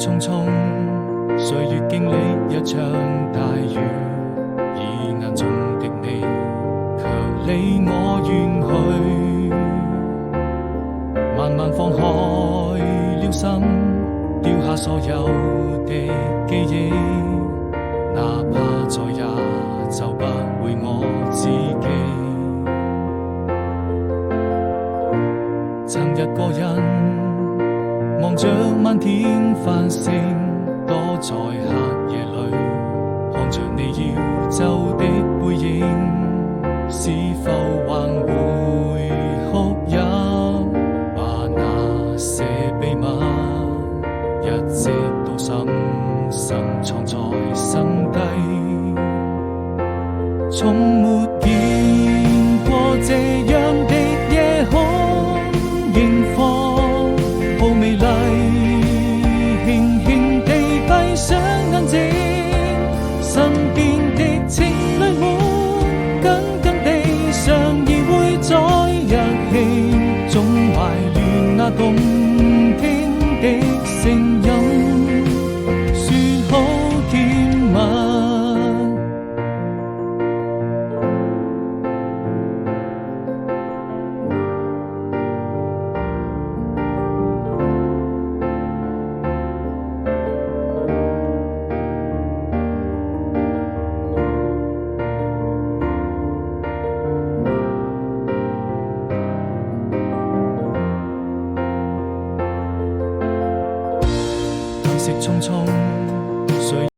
匆匆，歲月經歷一場大雨，以眼中的你，卻離我遠去。慢慢放開了心，丟下所有的記憶，哪怕再也找不回我自己。曾一個人望着漫天繁星，躲在黑夜裏，看着你要走的背影，是否還會哭泣？把那些秘密一直都深深藏在心底，從沒見過這樣的夜空，螢火好美麗，輕輕地閉上眼睛，身邊的情侶們緊緊地相依會在一起，總懷戀那動聽的聲音，說好甜蜜。褪色匆匆。